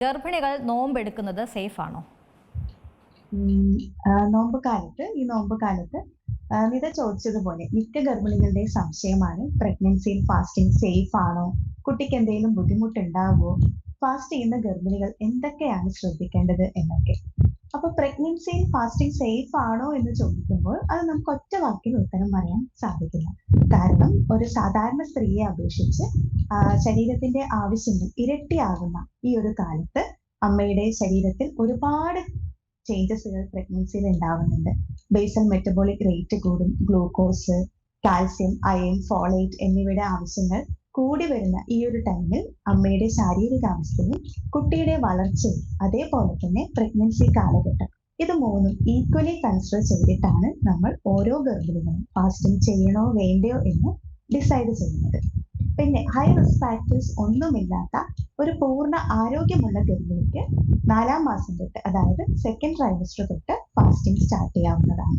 ഗർഭിണികൾ നോമ്പെടുക്കുന്നത് സേഫ് ആണോ? നോമ്പ് കാലത്ത് നിത ചോദിച്ചതുപോലെ മിക്ക ഗർഭിണികളുടെയും സംശയമാണ് പ്രഗ്നൻസിയിൽ ഫാസ്റ്റിംഗ് സേഫ് ആണോ? കുട്ടിക്ക് എന്തെങ്കിലും ബുദ്ധിമുട്ടുണ്ടാകുമോ? ഫാസ്റ്റ് ചെയ്യുന്ന ഗർഭിണികൾ എന്തൊക്കെയാണ് ശ്രദ്ധിക്കേണ്ടത് എന്നൊക്കെ. അപ്പൊ പ്രഗ്നൻസിയിൽ ഫാസ്റ്റിംഗ് സേഫ് ആണോ എന്ന് ചോദിക്കുമ്പോൾ അത് നമുക്ക് ഒറ്റ വാക്കിൽ ഉത്തരം പറയാൻ സാധിക്കില്ല. കാരണം ഒരു സാധാരണ സ്ത്രീയെ അപേക്ഷിച്ച് ശരീരത്തിന്റെ ആവശ്യങ്ങൾ ഇരട്ടിയാകുന്ന ഈ ഒരു കാലത്ത് അമ്മയുടെ ശരീരത്തിൽ ഒരുപാട് ചേഞ്ചസുകൾ പ്രഗ്നൻസിയിൽ ഉണ്ടാവുന്നുണ്ട്. ബേസൽ മെറ്റബോളിക് റേറ്റ് കൂടും, ഗ്ലൂക്കോസ്, കാൽസ്യം, അയൺ, ഫോളേറ്റ് എന്നിവയുടെ ആവശ്യങ്ങൾ കൂടി വരുന്ന ഈ ഒരു ടൈമിൽ അമ്മയുടെ ശാരീരികാവസ്ഥയും കുട്ടിയുടെ വളർച്ചയും അതേപോലെ തന്നെ പ്രഗ്നൻസി കാലഘട്ടം ഇത് മൂന്നും ഈക്വലി കൺസിഡർ ചെയ്തിട്ടാണ് നമ്മൾ ഓരോ ഗർഭിണികളും ഫാസ്റ്റിംഗ് ചെയ്യണോ വേണ്ടയോ എന്ന് ഡിസൈഡ് ചെയ്യുന്നത്. പിന്നെ ഹൈ റിസ്ക് ഫാക്ടേഴ്സ് ഒന്നുമില്ലാത്ത ഒരു പൂർണ്ണ ആരോഗ്യമുള്ള ഗർഭിണിക്ക് 4-ാം മാസം തൊട്ട്, അതായത് സെക്കൻഡ് ട്രൈമസ്റ്റർ തൊട്ട് ഫാസ്റ്റിംഗ് സ്റ്റാർട്ട് ചെയ്യാവുന്നതാണ്.